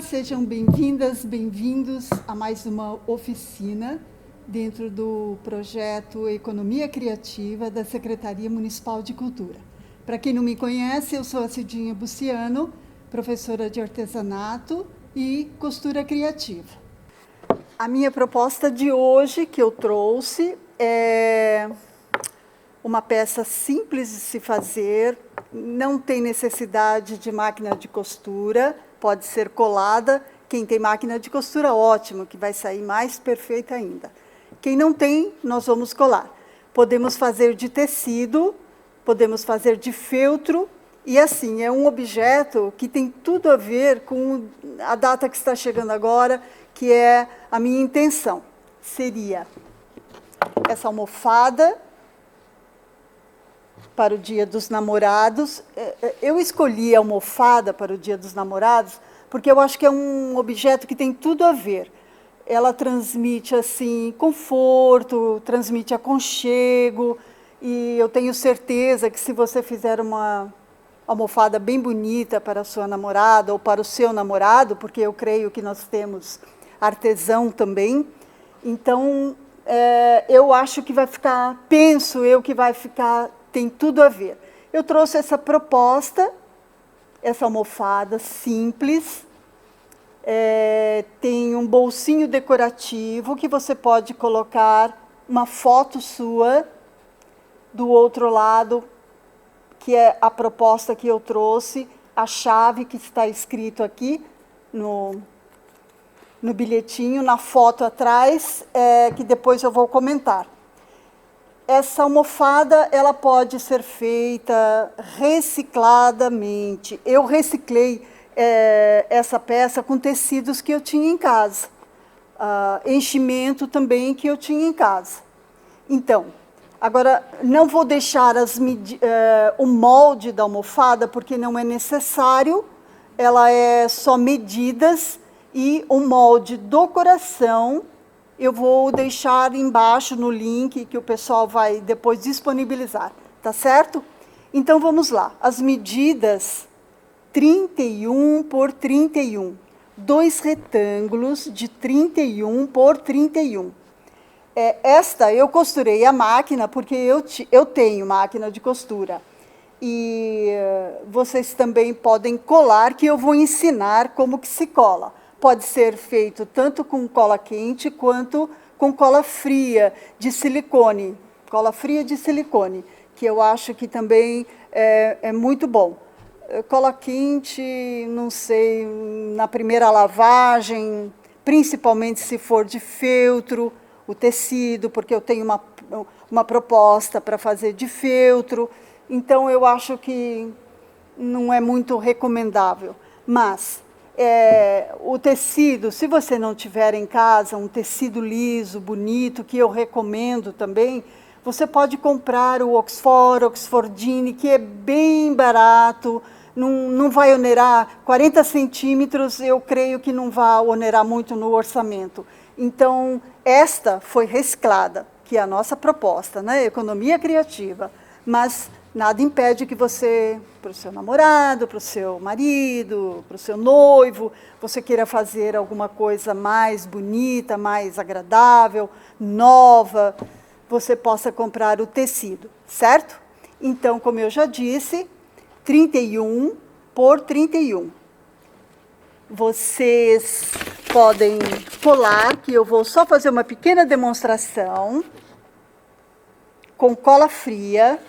sejam bem-vindas, bem-vindos a mais uma oficina dentro do projeto Economia Criativa da Secretaria Municipal de Cultura. Para quem não me conhece, eu sou a Cidinha Buciano, professora de artesanato e costura criativa. A minha proposta de hoje que eu trouxe é uma peça simples de se fazer, não tem necessidade de máquina de costura, pode ser colada. Quem tem máquina de costura, ótimo, que vai sair mais perfeita ainda. Quem não tem, nós vamos colar. Podemos fazer de tecido, podemos fazer de feltro, e assim, é um objeto que tem tudo a ver com a data que está chegando agora, que é a minha intenção. Seria essa almofada para o Dia dos Namorados. Eu escolhi a almofada para o Dia dos Namorados porque eu acho que é um objeto que tem tudo a ver. Ela transmite assim conforto, transmite aconchego, e eu tenho certeza que se você fizer uma almofada bem bonita para a sua namorada ou para o seu namorado, porque eu creio que nós temos artesão também, então eu acho que vai ficar, penso eu que vai ficar, tem tudo a ver. Eu trouxe essa proposta, essa almofada simples, tem um bolsinho decorativo que você pode colocar uma foto sua. Do outro lado, que é a proposta que eu trouxe, a chave que está escrito aqui no bilhetinho, na foto atrás, que depois eu vou comentar. Essa almofada, ela pode ser feita recicladamente. Eu reciclei essa peça com tecidos que eu tinha em casa. Enchimento também que eu tinha em casa. Então, agora, não vou deixar o molde da almofada, porque não é necessário. Ela é só medidas, e o molde do coração eu vou deixar embaixo no link que o pessoal vai depois disponibilizar, tá certo? Então, vamos lá. As medidas 31 por 31. 2 retângulos de 31 por 31. Esta eu costurei a máquina, porque eu tenho máquina de costura. E vocês também podem colar, que eu vou ensinar como que se cola. Pode ser feito tanto com cola quente quanto com cola fria de silicone. Cola fria de silicone, que eu acho que também é muito bom. Cola quente, não sei, na primeira lavagem, principalmente se for de feltro, o tecido, porque eu tenho uma proposta para fazer de feltro, então eu acho que não é muito recomendável. Mas o tecido, se você não tiver em casa um tecido liso, bonito, que eu recomendo também, você pode comprar o Oxfordine, que é bem barato, não vai onerar, 40 centímetros, eu creio que não vai onerar muito no orçamento. Então, esta foi reciclada, que é a nossa proposta, né? Economia criativa. Mas nada impede que você, para o seu namorado, para o seu marido, para o seu noivo, você queira fazer alguma coisa mais bonita, mais agradável, nova, você possa comprar o tecido, certo? Então, como eu já disse, 31 por 31. Vocês podem colar, que eu vou só fazer uma pequena demonstração com cola fria.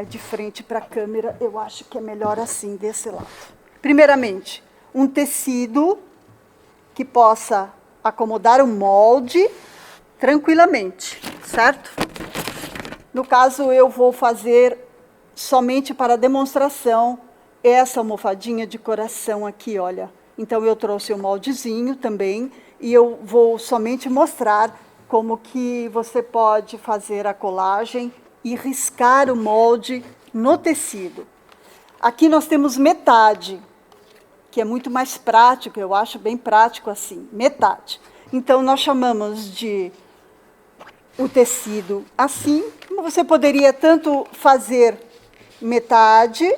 De frente para a câmera, eu acho que é melhor assim, desse lado. Primeiramente, um tecido que possa acomodar o molde tranquilamente, certo? No caso, eu vou fazer somente para demonstração essa almofadinha de coração aqui, olha. Então, eu trouxe o moldezinho também, e eu vou somente mostrar como que você pode fazer a colagem e riscar o molde no tecido. Aqui nós temos metade, que é muito mais prático, eu acho bem prático assim, metade. Então, nós chamamos de o tecido assim. Você poderia tanto fazer metade,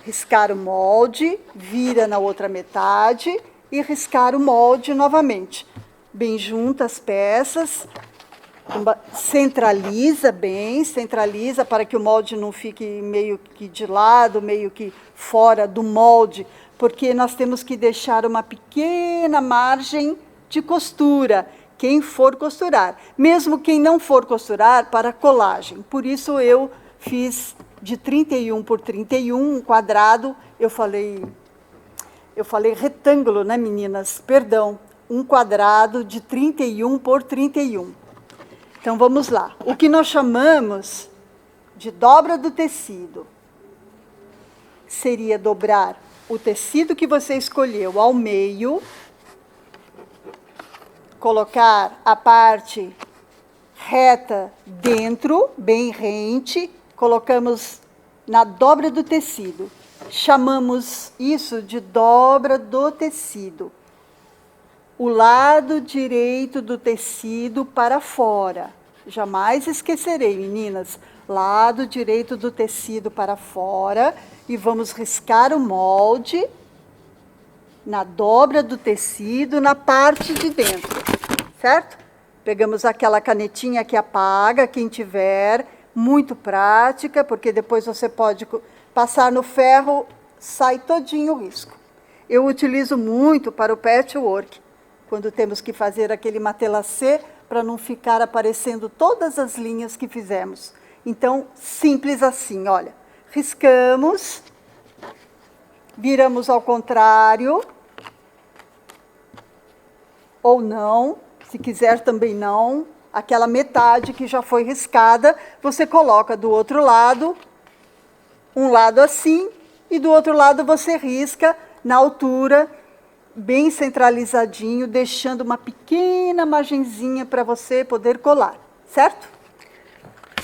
riscar o molde, vira na outra metade e riscar o molde novamente. Bem juntas as peças, centraliza bem, centraliza para que o molde não fique meio que de lado, meio que fora do molde, porque nós temos que deixar uma pequena margem de costura, quem for costurar. Mesmo quem não for costurar, para colagem. Por isso eu fiz de 31 por 31, um quadrado, eu falei retângulo, né, meninas? Perdão, um quadrado de 31 por 31. Então, vamos lá. O que nós chamamos de dobra do tecido seria dobrar o tecido que você escolheu ao meio, colocar a parte reta dentro, bem rente, colocamos na dobra do tecido. Chamamos isso de dobra do tecido. O lado direito do tecido para fora. Jamais esquecerei, meninas. Lado direito do tecido para fora. E vamos riscar o molde na dobra do tecido, na parte de dentro. Certo? Pegamos aquela canetinha que apaga, quem tiver. Muito prática, porque depois você pode passar no ferro, sai todinho o risco. Eu utilizo muito para o patchwork, quando temos que fazer aquele matelassé, para não ficar aparecendo todas as linhas que fizemos. Então, simples assim, olha. Riscamos, viramos ao contrário, ou não, se quiser também não. Aquela metade que já foi riscada, você coloca do outro lado, um lado assim, e do outro lado você risca na altura, bem centralizadinho, deixando uma pequena margenzinha para você poder colar, certo?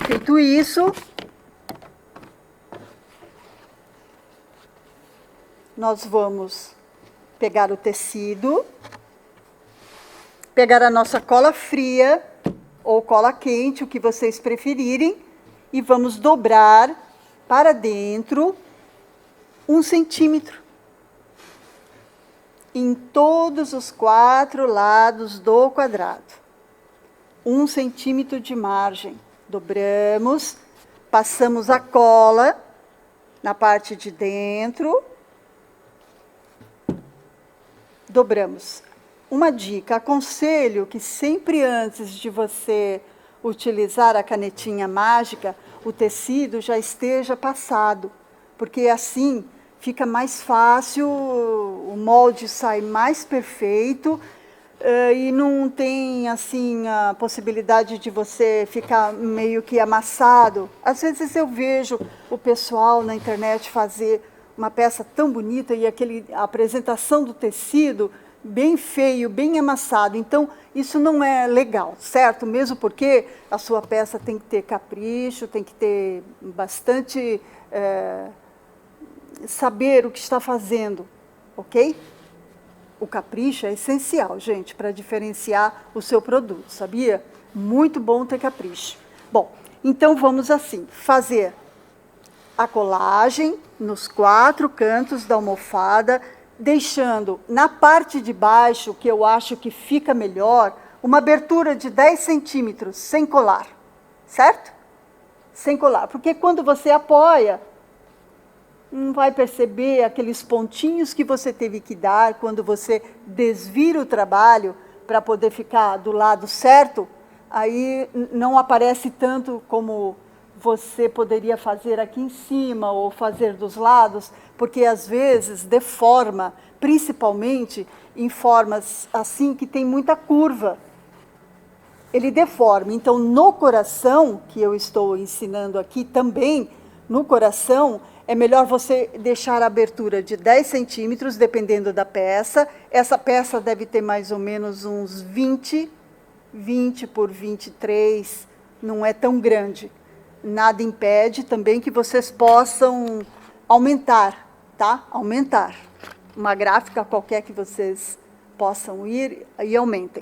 Feito isso, nós vamos pegar o tecido, pegar a nossa cola fria, ou cola quente, o que vocês preferirem, e vamos dobrar para dentro 1 centímetro. Em todos os 4 lados do quadrado. 1 centímetro de margem. Dobramos, passamos a cola na parte de dentro. Dobramos. Uma dica, aconselho que sempre antes de você utilizar a canetinha mágica, o tecido já esteja passado, porque assim fica mais fácil, o molde sai mais perfeito e não tem assim a possibilidade de você ficar meio que amassado. Às vezes eu vejo o pessoal na internet fazer uma peça tão bonita e a apresentação do tecido bem feio, bem amassado. Então, isso não é legal, certo? Mesmo porque a sua peça tem que ter capricho, tem que ter bastante saber o que está fazendo, ok? O capricho é essencial, gente, para diferenciar o seu produto, sabia? Muito bom ter capricho. Bom, então vamos assim, fazer a colagem nos 4 cantos da almofada, deixando na parte de baixo, que eu acho que fica melhor, uma abertura de 10 centímetros, sem colar, certo? Sem colar, porque quando você apoia, não vai perceber aqueles pontinhos que você teve que dar quando você desvira o trabalho para poder ficar do lado certo, aí não aparece tanto como você poderia fazer aqui em cima ou fazer dos lados, porque às vezes deforma, principalmente em formas assim que tem muita curva. Ele deforma. Então, no coração, que eu estou ensinando aqui também, no coração, é melhor você deixar a abertura de 10 centímetros, dependendo da peça. Essa peça deve ter mais ou menos uns 20 por 23, não é tão grande. Nada impede também que vocês possam aumentar, tá? Aumentar. Uma gráfica qualquer que vocês possam ir e aumentem.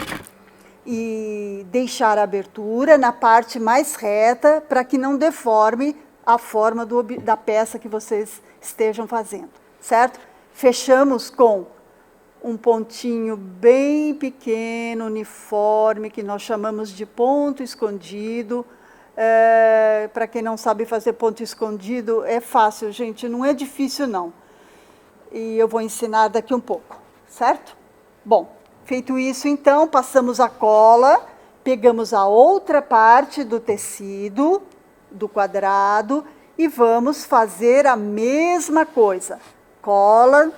E deixar a abertura na parte mais reta para que não deforme a forma da peça que vocês estejam fazendo, certo? Fechamos com um pontinho bem pequeno, uniforme, que nós chamamos de ponto escondido. Para quem não sabe fazer ponto escondido, é fácil, gente, não é difícil não. E eu vou ensinar daqui um pouco, certo? Bom, feito isso então, passamos a cola, pegamos a outra parte do tecido, do quadrado, e vamos fazer a mesma coisa. Cola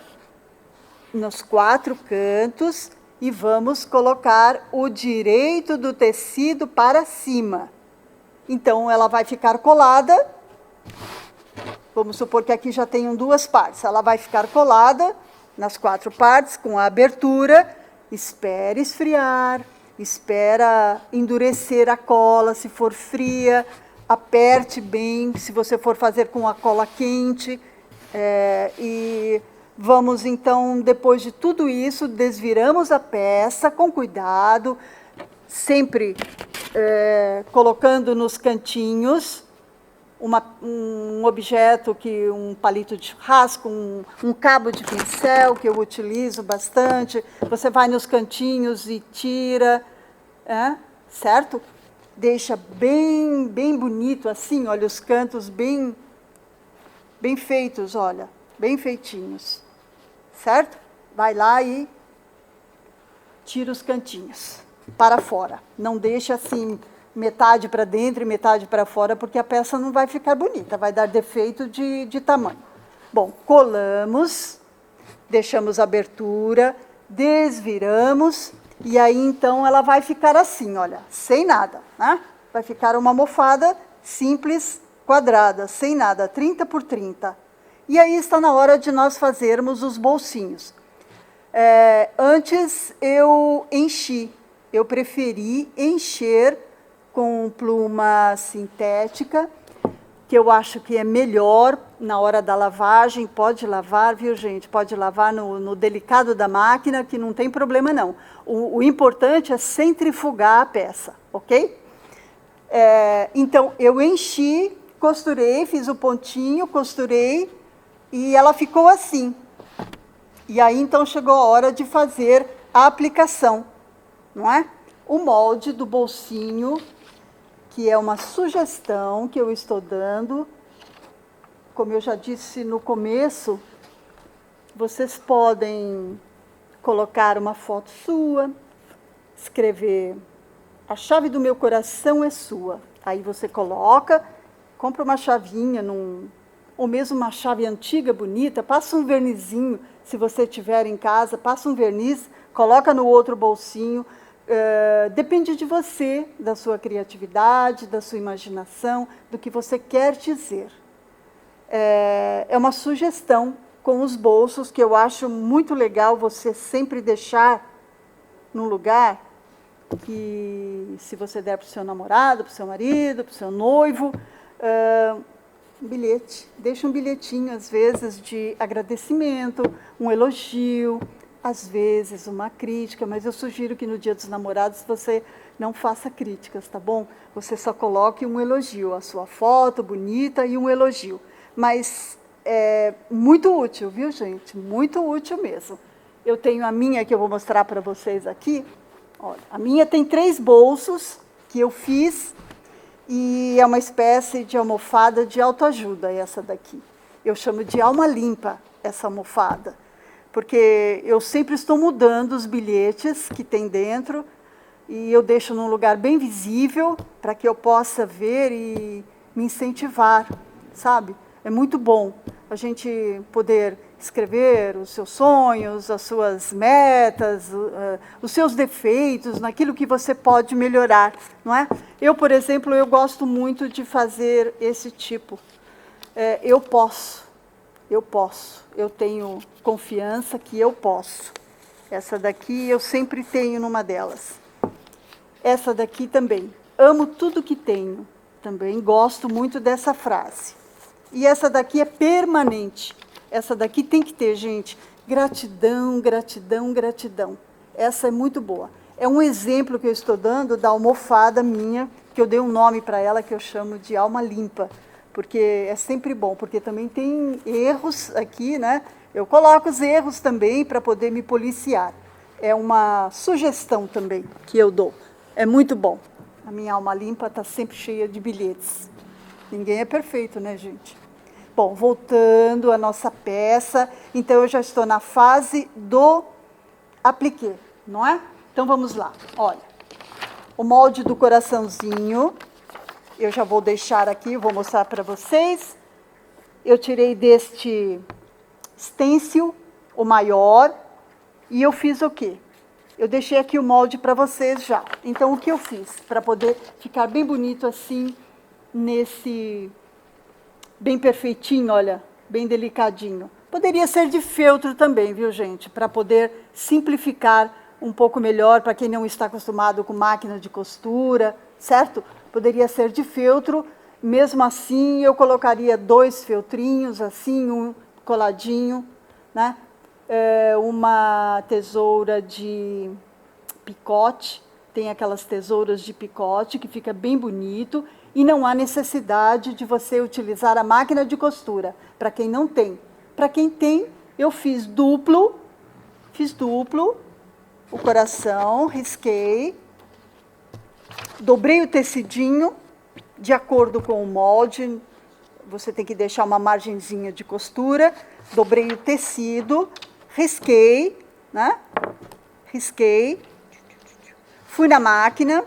nos 4 cantos e vamos colocar o direito do tecido para cima. Então, ela vai ficar colada. Vamos supor que aqui já tenham 2 partes. Ela vai ficar colada nas 4 partes, com a abertura. Espere esfriar, espera endurecer a cola, se for fria, aperte bem, se você for fazer com a cola quente. E vamos, então, depois de tudo isso, desviramos a peça com cuidado, sempre colocando nos cantinhos um objeto, um palito de churrasco, um cabo de pincel, que eu utilizo bastante. Você vai nos cantinhos e tira, certo? Deixa bem, bem bonito assim, olha, os cantos bem feitos, olha, bem feitinhos, certo? Vai lá e tira os cantinhos para fora. Não deixa assim, metade para dentro e metade para fora, porque a peça não vai ficar bonita, vai dar defeito de tamanho. Bom, colamos, deixamos a abertura, desviramos, e aí então ela vai ficar assim, olha, sem nada, né? Vai ficar uma almofada simples, quadrada, sem nada, 30 por 30. E aí está na hora de nós fazermos os bolsinhos. Antes eu preferi encher com pluma sintética, que eu acho que é melhor na hora da lavagem. Pode lavar, viu, gente? Pode lavar no delicado da máquina, que não tem problema, não. O importante é centrifugar a peça, ok? Então, eu enchi, costurei, fiz o pontinho, costurei, e ela ficou assim. E aí, então, chegou a hora de fazer a aplicação, não é? O molde do bolsinho, que é uma sugestão que eu estou dando. Como eu já disse no começo, vocês podem colocar uma foto sua, escrever: a chave do meu coração é sua. Aí você coloca, compra uma chavinha, ou mesmo uma chave antiga, bonita, passa um vernizinho, se você tiver em casa, passa um verniz, coloca no outro bolsinho. Depende de você, da sua criatividade, da sua imaginação, do que você quer dizer. É uma sugestão com os bolsos, que eu acho muito legal você sempre deixar num lugar que, se você der para o seu namorado, para o seu marido, para o seu noivo, um bilhete. Deixa um bilhetinho, às vezes, de agradecimento, um elogio, às vezes uma crítica, mas eu sugiro que no Dia dos Namorados você não faça críticas, tá bom? Você só coloque um elogio, a sua foto bonita e um elogio. Mas é muito útil, viu, gente? Muito útil mesmo. Eu tenho a minha, que eu vou mostrar para vocês aqui. Olha, a minha tem 3 bolsos que eu fiz, e é uma espécie de almofada de autoajuda, essa daqui. Eu chamo de alma limpa essa almofada, porque eu sempre estou mudando os bilhetes que tem dentro, e eu deixo num lugar bem visível, para que eu possa ver e me incentivar, sabe? É muito bom a gente poder escrever os seus sonhos, as suas metas, os seus defeitos, naquilo que você pode melhorar, não é? Eu, por exemplo, eu gosto muito de fazer esse tipo. Eu posso, eu tenho confiança que eu posso. Essa daqui eu sempre tenho numa delas. Essa daqui também. Amo tudo que tenho. Também gosto muito dessa frase. E essa daqui é permanente. Essa daqui tem que ter, gente. Gratidão, gratidão, gratidão. Essa é muito boa. É um exemplo que eu estou dando da almofada minha, que eu dei um nome para ela, que eu chamo de alma limpa. porque é sempre bom, porque também tem erros aqui, né? Eu coloco os erros também para poder me policiar. É uma sugestão também que eu dou. É muito bom. A minha alma limpa está sempre cheia de bilhetes. Ninguém é perfeito, né, gente? Bom, voltando à nossa peça, então eu já estou na fase do appliqué, não é? Então vamos lá, olha. O molde do coraçãozinho, eu já vou deixar aqui, vou mostrar para vocês. Eu tirei deste stencil, o maior, e eu fiz o quê? Eu deixei aqui o molde para vocês já. Então, o que eu fiz? Para poder ficar bem bonito assim, nesse... bem perfeitinho, olha, bem delicadinho. Poderia ser de feltro também, viu, gente? Para poder simplificar um pouco melhor, para quem não está acostumado com máquina de costura, certo? Poderia ser de feltro. Mesmo assim, eu colocaria 2 feltrinhos, assim, um coladinho, né? Uma tesoura de picote, tem aquelas tesouras de picote que fica bem bonito, e não há necessidade de você utilizar a máquina de costura, para quem não tem. Para quem tem, eu fiz duplo, o coração, risquei, dobrei o tecidinho, de acordo com o molde, você tem que deixar uma margenzinha de costura, dobrei o tecido, risquei, né? Risquei, fui na máquina,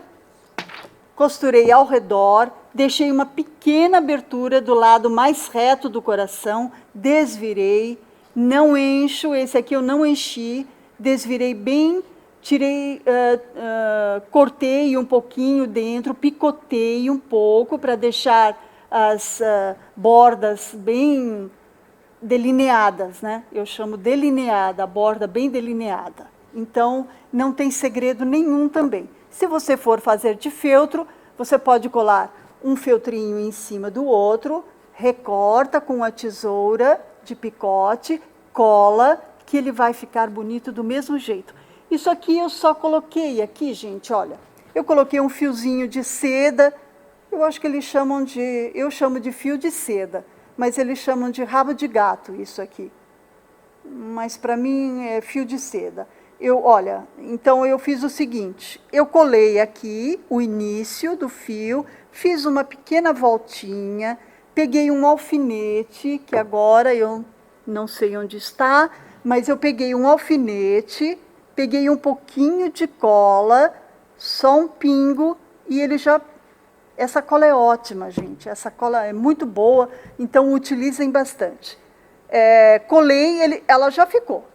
costurei ao redor, deixei uma pequena abertura do lado mais reto do coração, desvirei, não encho, esse aqui eu não enchi, desvirei bem, tirei, cortei um pouquinho dentro, picotei um pouco para deixar as bordas bem delineadas, né? Eu chamo delineada, a borda bem delineada. Então, não tem segredo nenhum também. Se você for fazer de feltro, você pode colar um feltrinho em cima do outro, recorta com a tesoura de picote, cola, que ele vai ficar bonito do mesmo jeito. Isso aqui eu só coloquei aqui, gente, olha. Eu coloquei um fiozinho de seda, eu acho que eles chamam de... eu chamo de fio de seda, mas eles chamam de rabo de gato, isso aqui. Mas para mim é fio de seda. Olha, então eu fiz o seguinte, eu colei aqui o início do fio, fiz uma pequena voltinha, peguei um alfinete, que agora eu não sei onde está, mas eu peguei um alfinete, peguei um pouquinho de cola, só um pingo, e ele já... Essa cola é ótima, gente, essa cola é muito boa, então utilizem bastante. Colei, ela já ficou.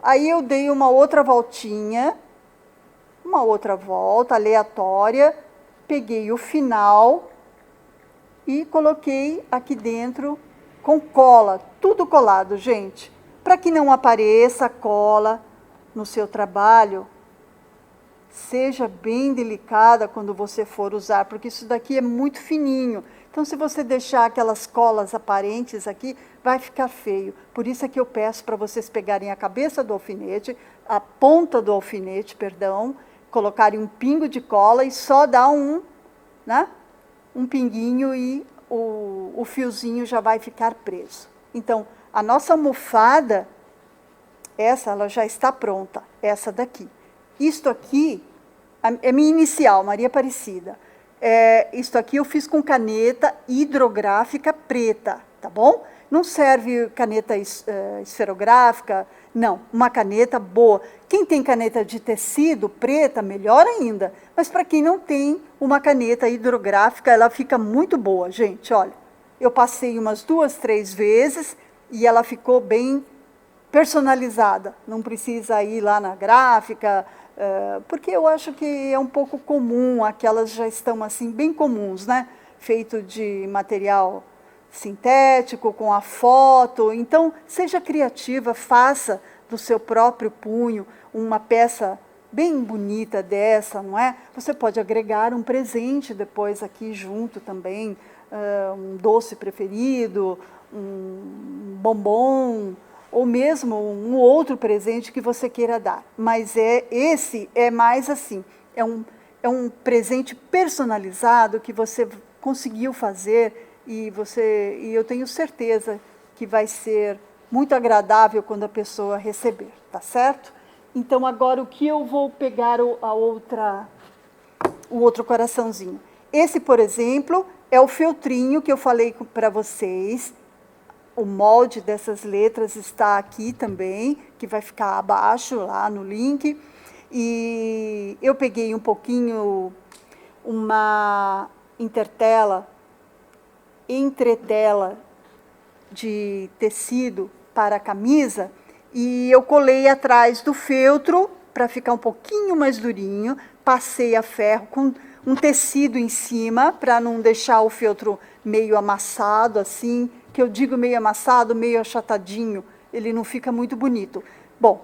Aí eu dei uma outra voltinha, uma outra volta aleatória, peguei o final e coloquei aqui dentro com cola, tudo colado, gente. Para que não apareça cola no seu trabalho, seja bem delicada quando você for usar, porque isso daqui é muito fininho. Então, se você deixar aquelas colas aparentes aqui, vai ficar feio. Por isso é que eu peço para vocês pegarem a cabeça do alfinete, a ponta do alfinete, perdão, colocarem um pingo de cola e só dar um pinguinho e o fiozinho já vai ficar preso. Então, a nossa almofada, ela já está pronta, essa daqui. Isto aqui é minha inicial, Maria Aparecida. Isto aqui eu fiz com caneta hidrográfica preta, tá bom? Não serve caneta esferográfica, não, uma caneta boa. Quem tem caneta de tecido preta, melhor ainda. Mas para quem não tem uma caneta hidrográfica, ela fica muito boa, gente, olha. Eu passei umas 2, 3 vezes e ela ficou bem personalizada. Não precisa ir lá na gráfica, porque eu acho que é um pouco comum, aquelas já estão assim bem comuns, né? Feito de material sintético, com a foto. Então, seja criativa, faça do seu próprio punho uma peça bem bonita dessa, não é? Você pode agregar um presente depois aqui junto também, um doce preferido, um bombom, ou mesmo um outro presente que você queira dar. Mas esse é mais assim, é um presente personalizado que você conseguiu fazer e eu tenho certeza que vai ser muito agradável quando a pessoa receber, tá certo? Então, agora o que eu vou pegar o outro coraçãozinho. Esse, por exemplo, é o feltrinho que eu falei para vocês. O molde dessas letras está aqui também, que vai ficar abaixo, lá no link. E eu peguei um pouquinho, uma entretela de tecido para a camisa, e eu colei atrás do feltro, para ficar um pouquinho mais durinho, passei a ferro com um tecido em cima, para não deixar o feltro meio amassado, assim, que eu digo meio amassado, meio achatadinho, ele não fica muito bonito. Bom,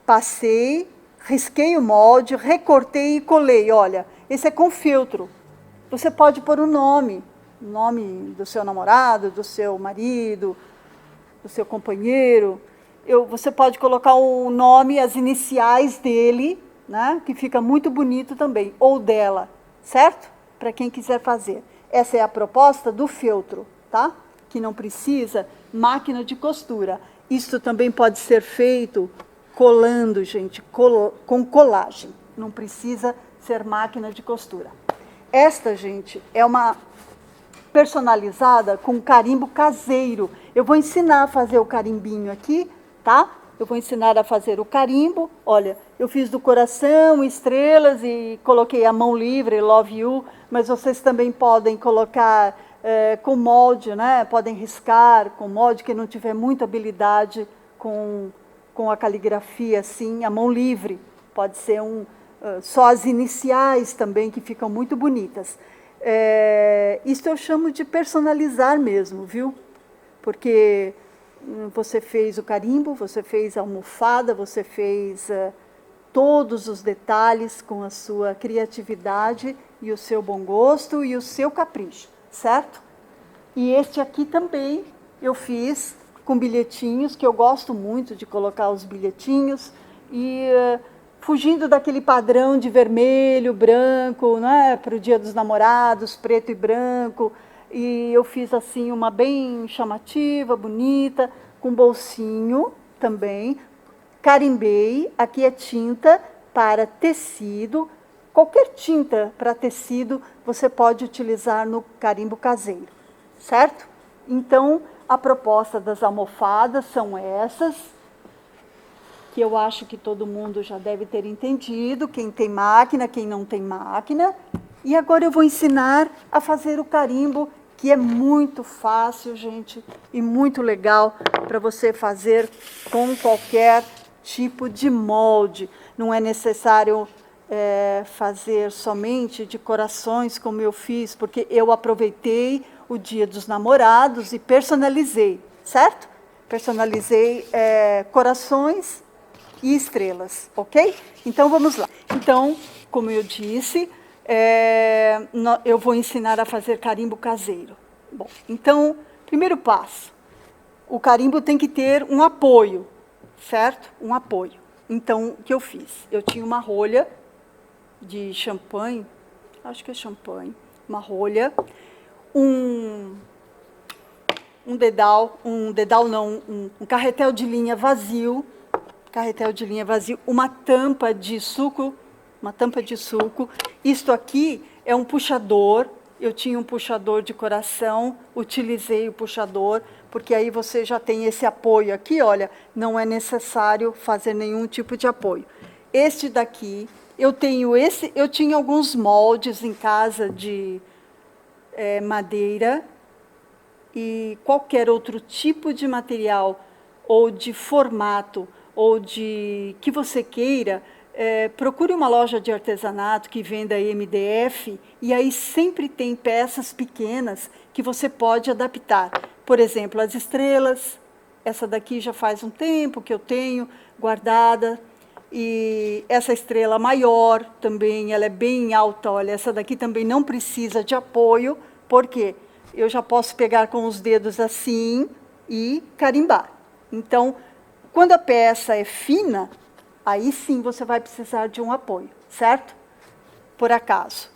passei, risquei o molde, recortei e colei. Olha, esse é com feltro. Você pode pôr o nome do seu namorado, do seu marido, do seu companheiro. Você pode colocar o nome, as iniciais dele, né, que fica muito bonito também, ou dela, certo? Para quem quiser fazer. Essa é a proposta do feltro, tá? Que não precisa máquina de costura. Isso também pode ser feito colando, gente, com colagem. Não precisa ser máquina de costura. Esta, gente, é uma personalizada com carimbo caseiro. Eu vou ensinar a fazer o carimbinho aqui, tá? Eu vou ensinar a fazer o carimbo. Olha, eu fiz do coração, estrelas e coloquei a mão livre, love you, mas vocês também podem colocar com molde, né? Podem riscar com molde, que não tiver muita habilidade com a caligrafia, assim, a mão livre. Pode ser só as iniciais também, que ficam muito bonitas. Isso eu chamo de personalizar mesmo, viu? Porque você fez o carimbo, você fez a almofada, você fez todos os detalhes com a sua criatividade e o seu bom gosto e o seu capricho, certo? E este aqui também eu fiz com bilhetinhos, que eu gosto muito de colocar os bilhetinhos, e fugindo daquele padrão de vermelho, branco, né, para o Dia dos Namorados, preto e branco, e eu fiz assim uma bem chamativa, bonita, com bolsinho também, carimbei, aqui é tinta para tecido, qualquer tinta para tecido você pode utilizar no carimbo caseiro, certo? Então, a proposta das almofadas são essas, que eu acho que todo mundo já deve ter entendido, quem tem máquina, quem não tem máquina. E agora eu vou ensinar a fazer o carimbo, que é muito fácil, gente, e muito legal para você fazer com qualquer tipo de molde. Não é necessário fazer somente de corações, como eu fiz, porque eu aproveitei o Dia dos Namorados e personalizei, certo? Personalizei corações e estrelas, ok? Então, vamos lá. Então, como eu disse, eu vou ensinar a fazer carimbo caseiro. Bom, então, primeiro passo, o carimbo tem que ter um apoio, certo? Um apoio. Então, o que eu fiz? Eu tinha uma rolha de champanhe, acho que é champanhe, uma rolha, um carretel de linha vazio, uma tampa de suco, Isto aqui é um puxador, eu tinha um puxador de coração, utilizei o puxador, porque aí você já tem esse apoio aqui, olha, não é necessário fazer nenhum tipo de apoio. Este daqui, eu tinha alguns moldes em casa de madeira, e qualquer outro tipo de material, ou de formato, ou de que você queira, procure uma loja de artesanato que venda MDF, e aí sempre tem peças pequenas que você pode adaptar. Por exemplo, as estrelas, essa daqui já faz um tempo que eu tenho guardada, e essa estrela maior também, ela é bem alta, olha, essa daqui também não precisa de apoio, porque eu já posso pegar com os dedos assim e carimbar. Então, quando a peça é fina, aí sim você vai precisar de um apoio, certo? Por acaso.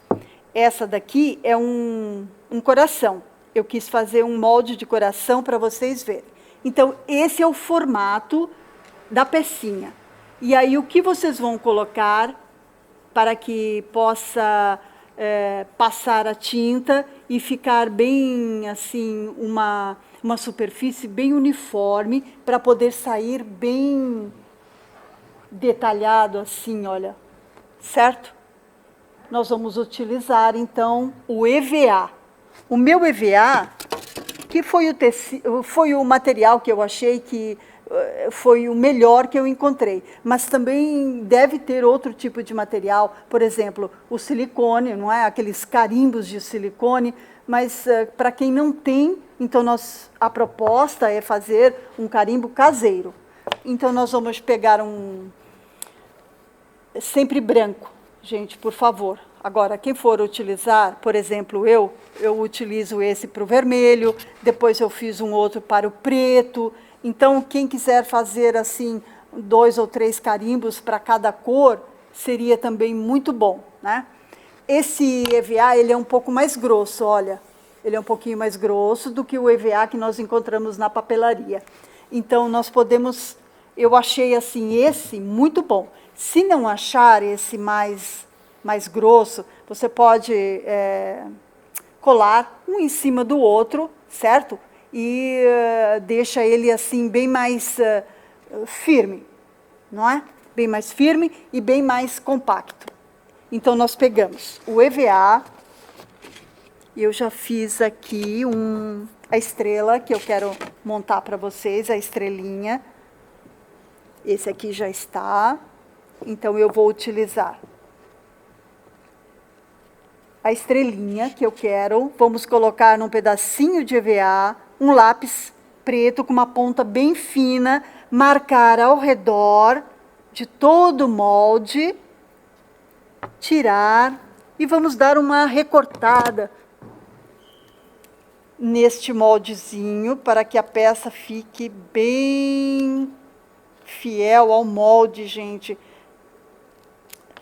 Essa daqui é um coração. Eu quis fazer um molde de coração para vocês verem. Então, esse é o formato da pecinha. E aí, o que vocês vão colocar para que possa passar a tinta e ficar bem, assim, uma superfície bem uniforme, para poder sair bem detalhado, assim, olha, certo? Nós vamos utilizar, então, o EVA. O meu EVA, que foi o material que eu achei que foi o melhor que eu encontrei. Mas também deve ter outro tipo de material, por exemplo, o silicone, não é? Aqueles carimbos de silicone, mas para quem não tem, então a proposta é fazer um carimbo caseiro. Então nós vamos pegar sempre branco, gente, por favor. Agora, quem for utilizar, por exemplo, eu utilizo esse para o vermelho, depois eu fiz um outro para o preto. Então, quem quiser fazer assim 2 ou 3 carimbos para cada cor, seria também muito bom, né? Esse EVA, ele é um pouco mais grosso, olha. Ele é um pouquinho mais grosso do que o EVA que nós encontramos na papelaria. Então, nós podemos... Eu achei, assim, esse muito bom. Se não achar esse mais grosso, você pode colar um em cima do outro, certo? E deixa ele assim bem mais firme, não é? Bem mais firme e bem mais compacto. Então, nós pegamos o EVA, eu já fiz aqui a estrela que eu quero montar para vocês, a estrelinha. Esse aqui já está, então eu vou utilizar a estrelinha que eu quero, vamos colocar num pedacinho de EVA, um lápis preto com uma ponta bem fina, marcar ao redor de todo o molde, tirar e vamos dar uma recortada neste moldezinho para que a peça fique bem fiel ao molde, gente.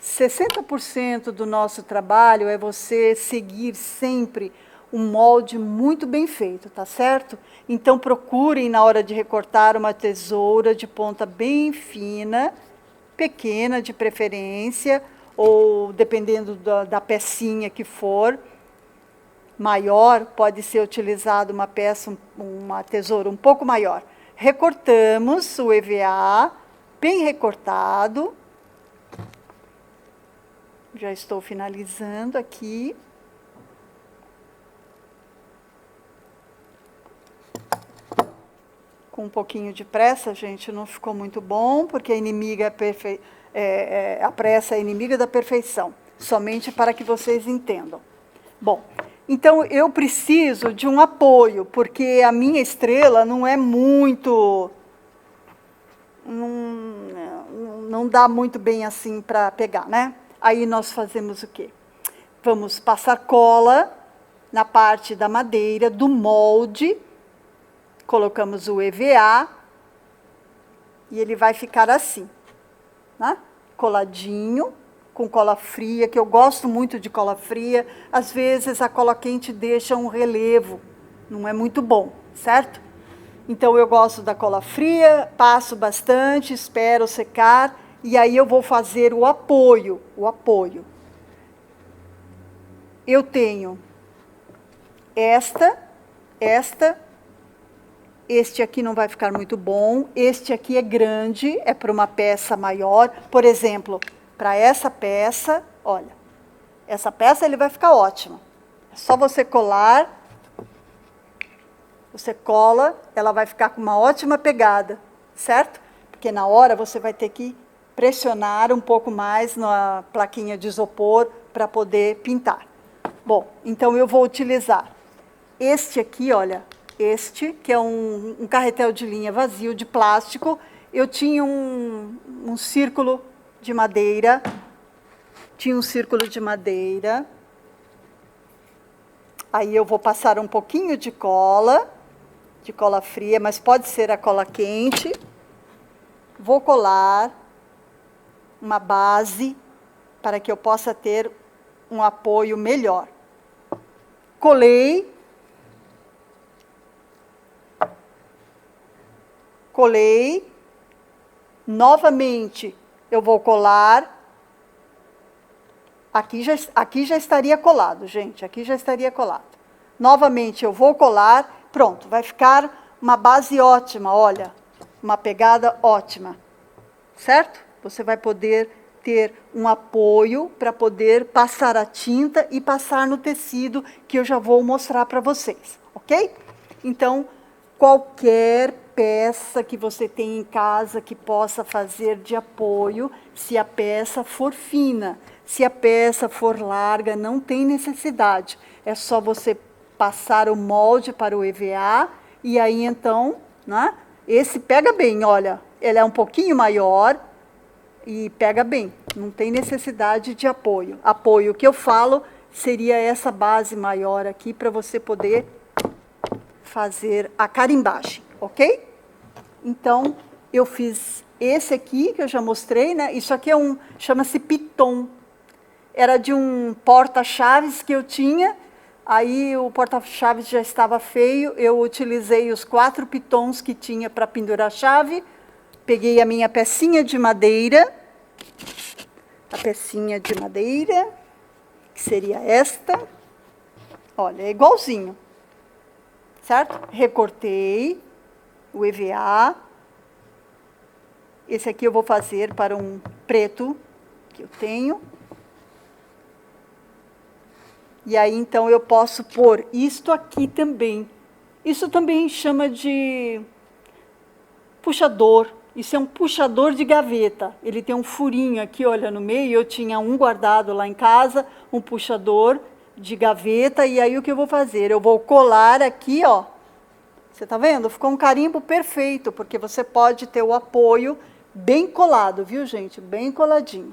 60% do nosso trabalho é você seguir sempre um molde muito bem feito, tá certo? Então, procurem, na hora de recortar, uma tesoura de ponta bem fina, pequena de preferência, ou dependendo da pecinha que for, maior, pode ser utilizado uma tesoura um pouco maior. Recortamos o EVA, bem recortado. Já estou finalizando aqui. Com um pouquinho de pressa, gente, não ficou muito bom, porque a pressa é inimiga da perfeição. Somente para que vocês entendam. Bom, então eu preciso de um apoio, porque a minha estrela não é muito... Não dá muito bem assim para pegar, né? Aí nós fazemos o quê? Vamos passar cola na parte da madeira, do molde, colocamos o EVA e ele vai ficar assim, né? Coladinho, com cola fria, que eu gosto muito de cola fria. Às vezes a cola quente deixa um relevo, não é muito bom, certo? Então eu gosto da cola fria, passo bastante, espero secar, e aí eu vou fazer o apoio. Eu tenho este aqui não vai ficar muito bom, este aqui é grande, é para uma peça maior. Por exemplo, para essa peça, olha, essa peça ele vai ficar ótimo. É só você colar, você cola, ela vai ficar com uma ótima pegada, certo? Porque na hora você vai ter que pressionar um pouco mais na plaquinha de isopor para poder pintar. Bom, então eu vou utilizar este aqui, olha, este, que é um carretel de linha vazio de plástico. Eu tinha um círculo de madeira, aí eu vou passar um pouquinho de cola fria, mas pode ser a cola quente. Vou colar uma base para que eu possa ter um apoio melhor. Colei, colei, novamente eu vou colar. Aqui já estaria colado, gente, aqui já estaria colado. Novamente eu vou colar, pronto, vai ficar uma base ótima, olha, uma pegada ótima, certo? Você vai poder ter um apoio para poder passar a tinta e passar no tecido, que eu já vou mostrar para vocês, ok? Então, qualquer peça que você tem em casa que possa fazer de apoio, se a peça for fina. Se a peça for larga, não tem necessidade. É só você passar o molde para o EVA e aí então, né? Esse pega bem, olha, ele é um pouquinho maior e pega bem. Não tem necessidade de apoio. Apoio que eu falo seria essa base maior aqui para você poder fazer a carimbagem, ok? Então, eu fiz esse aqui que eu já mostrei, né? Isso aqui chama-se piton. Era de um porta-chaves que eu tinha, aí o porta-chaves já estava feio, eu utilizei os 4 pitons que tinha para pendurar a chave, peguei a minha pecinha de madeira, que seria esta, olha, é igualzinho, certo? Recortei o EVA, esse aqui eu vou fazer para um preto que eu tenho. E aí, então, eu posso pôr isto aqui também. Isso também chama de puxador. Isso é um puxador de gaveta. Ele tem um furinho aqui, olha, no meio. Eu tinha um guardado lá em casa, um puxador de gaveta. E aí, o que eu vou fazer? Eu vou colar aqui, ó. Você tá vendo? Ficou um carimbo perfeito, porque você pode ter o apoio bem colado, viu, gente? Bem coladinho.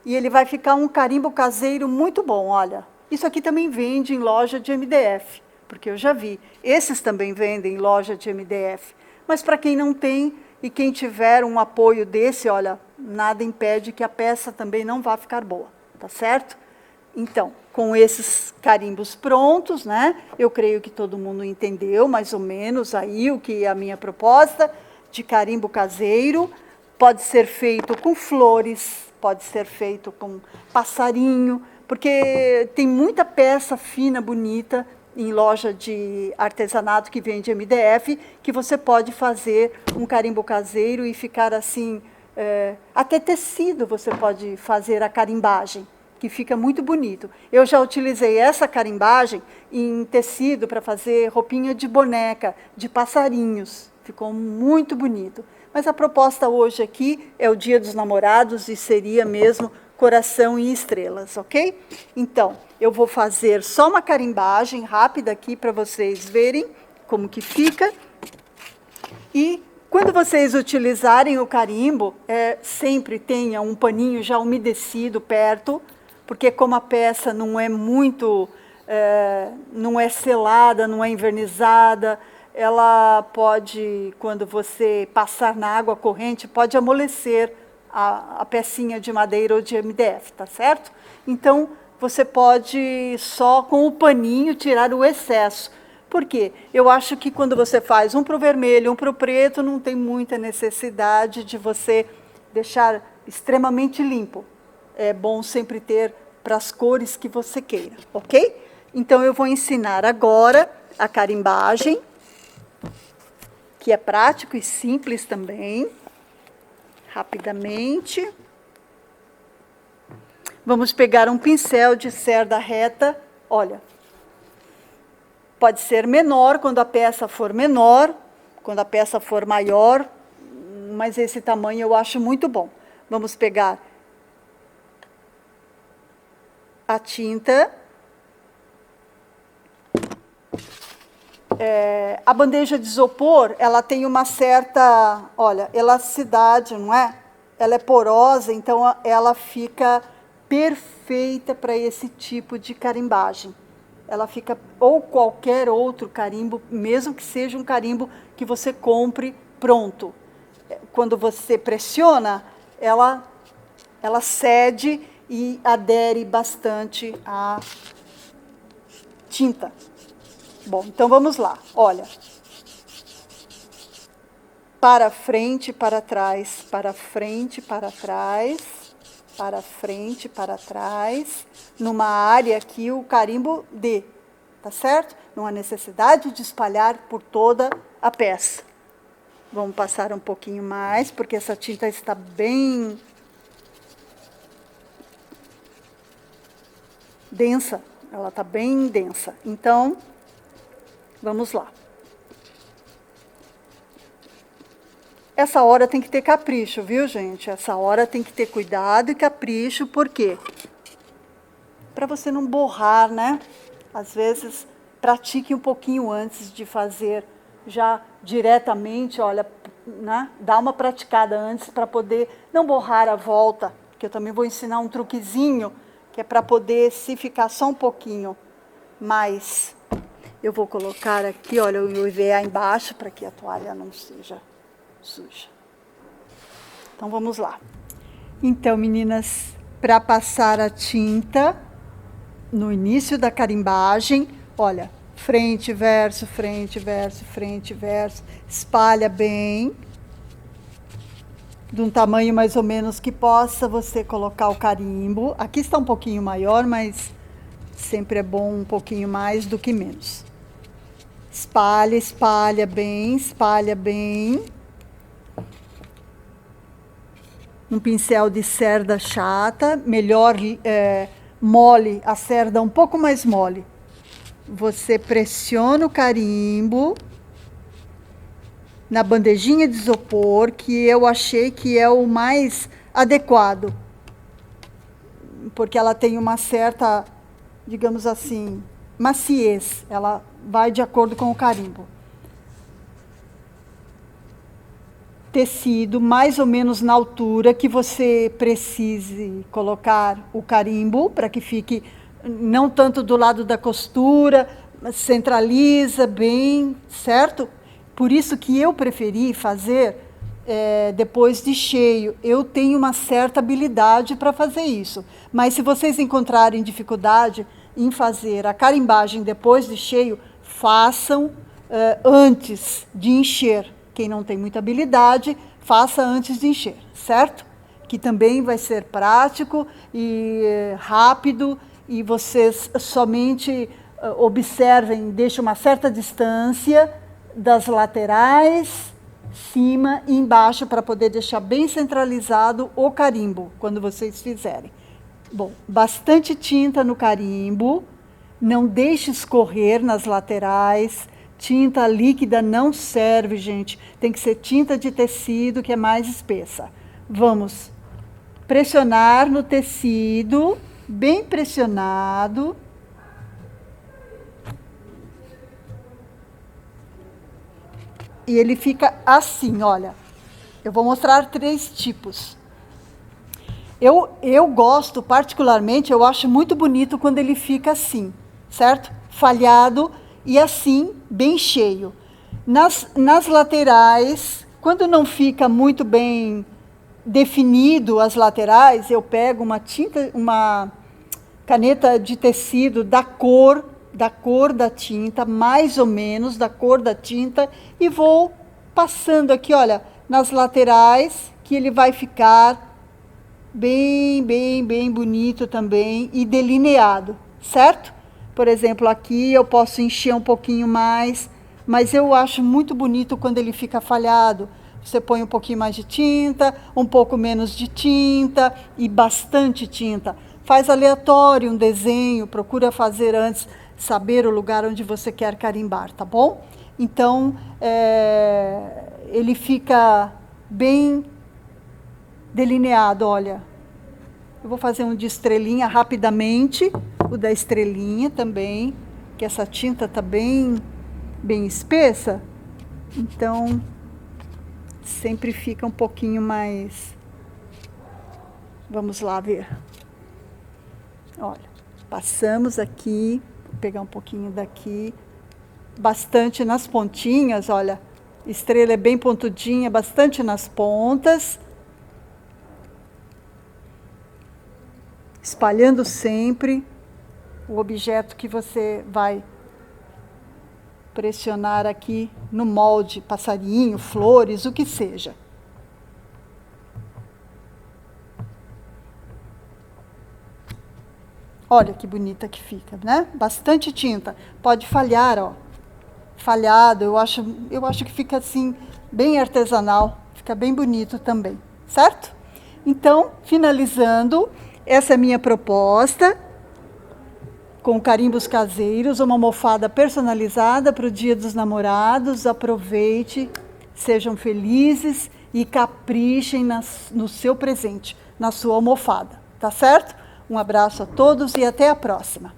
E ele vai ficar um carimbo caseiro muito bom, olha. Isso aqui também vende em loja de MDF, porque eu já vi. Esses também vendem em loja de MDF. Mas para quem não tem e quem tiver um apoio desse, olha, nada impede que a peça também não vá ficar boa, tá certo? Então, com esses carimbos prontos, né? Eu creio que todo mundo entendeu mais ou menos aí o que é a minha proposta de carimbo caseiro. Pode ser feito com flores, pode ser feito com passarinho, porque tem muita peça fina, bonita, em loja de artesanato que vende MDF, que você pode fazer um carimbo caseiro e ficar assim, até tecido você pode fazer a carimbagem, que fica muito bonito. Eu já utilizei essa carimbagem em tecido para fazer roupinha de boneca, de passarinhos, ficou muito bonito. Mas a proposta hoje aqui é o Dia dos Namorados e seria mesmo coração e estrelas, ok? Então, eu vou fazer só uma carimbagem rápida aqui para vocês verem como que fica. E quando vocês utilizarem o carimbo, sempre tenha um paninho já umedecido perto, porque como a peça não é muito, não é selada, não é envernizada, ela pode, quando você passar na água corrente, pode amolecer a pecinha de madeira ou de MDF, tá certo? Então, você pode só com o paninho tirar o excesso. Por quê? Eu acho que quando você faz um para o vermelho, um para o preto, não tem muita necessidade de você deixar extremamente limpo. É bom sempre ter para as cores que você queira, ok? Então, eu vou ensinar agora a carimbagem, que é prático e simples também, rapidamente. Vamos pegar um pincel de cerda reta, olha, pode ser menor quando a peça for menor, quando a peça for maior, mas esse tamanho eu acho muito bom. Vamos pegar a tinta. A bandeja de isopor, ela tem uma certa, olha, elasticidade, não é? Ela é porosa, então ela fica perfeita para esse tipo de carimbagem. Ela fica, ou qualquer outro carimbo, mesmo que seja um carimbo que você compre pronto. Quando você pressiona, ela cede e adere bastante à tinta. Bom, então vamos lá, olha. para frente, para trás, para frente, para trás, para frente, para trás, numa área que o carimbo dê, tá certo? Não há necessidade de espalhar por toda a peça. Vamos passar um pouquinho mais, porque essa tinta está bem densa, ela está bem densa. Então, vamos lá. Essa hora tem que ter capricho, viu, gente? Essa hora tem que ter cuidado e capricho, por quê? Para você não borrar, né? Às vezes, pratique um pouquinho antes de fazer já diretamente, olha, né? Dá uma praticada antes para poder não borrar a volta, que eu também vou ensinar um truquezinho, que é para poder, se ficar só um pouquinho mais, eu vou colocar aqui, olha, o EVA embaixo, para que a toalha não seja suja. Então, vamos lá. Então, meninas, para passar a tinta, no início da carimbagem, olha, frente, verso, frente, verso, frente, verso, espalha bem, de um tamanho mais ou menos que possa você colocar o carimbo. Aqui está um pouquinho maior, mas sempre é bom um pouquinho mais do que menos. Espalha, espalha bem, espalha bem. Um pincel de cerda chata, melhor mole, a cerda um pouco mais mole. Você pressiona o carimbo na bandejinha de isopor, que eu achei que é o mais adequado, porque ela tem uma certa, digamos assim, maciez, ela vai de acordo com o carimbo. Tecido mais ou menos na altura que você precise colocar o carimbo, para que fique não tanto do lado da costura, mas centraliza bem, certo? Por isso que eu preferi fazer depois de cheio. Eu tenho uma certa habilidade para fazer isso, mas se vocês encontrarem dificuldade em fazer a carimbagem depois de cheio, façam antes de encher. Quem não tem muita habilidade, faça antes de encher, certo? Que também vai ser prático e rápido, e vocês somente observem, deixem uma certa distância das laterais, cima e embaixo, para poder deixar bem centralizado o carimbo, quando vocês fizerem. Bom, bastante tinta no carimbo, não deixe escorrer nas laterais. Tinta líquida não serve, gente. Tem que ser tinta de tecido, que é mais espessa. Vamos pressionar no tecido, bem pressionado. E ele fica assim, olha. Eu vou mostrar 3 tipos. Eu gosto, particularmente, eu acho muito bonito quando ele fica assim, certo? Falhado e assim, bem cheio. Nas laterais, quando não fica muito bem definido as laterais, eu pego uma caneta de tecido da cor da tinta, mais ou menos da cor da tinta, e vou passando aqui, olha, nas laterais, que ele vai ficar bem bonito também e delineado, certo? Por exemplo, aqui eu posso encher um pouquinho mais, mas eu acho muito bonito quando ele fica falhado. Você põe um pouquinho mais de tinta, um pouco menos de tinta e bastante tinta. Faz aleatório um desenho, procura fazer antes, saber o lugar onde você quer carimbar, tá bom? Então, ele fica bem delineado, olha. Eu vou fazer um de estrelinha rapidamente, o da estrelinha também, que essa tinta tá bem espessa, então sempre fica um pouquinho mais. Vamos lá ver. Olha, passamos aqui, vou pegar um pouquinho daqui, bastante nas pontinhas, olha, estrela é bem pontudinha, bastante nas pontas. Espalhando sempre o objeto que você vai pressionar aqui no molde, passarinho, flores, o que seja. Olha que bonita que fica, né? Bastante tinta. Pode falhar, ó. Falhado, eu acho que fica assim, bem artesanal. Fica bem bonito também, certo? Então, finalizando, essa é a minha proposta. Com carimbos caseiros, uma almofada personalizada para o Dia dos Namorados. Aproveite, sejam felizes e caprichem no seu presente, na sua almofada, tá certo? Um abraço a todos e até a próxima.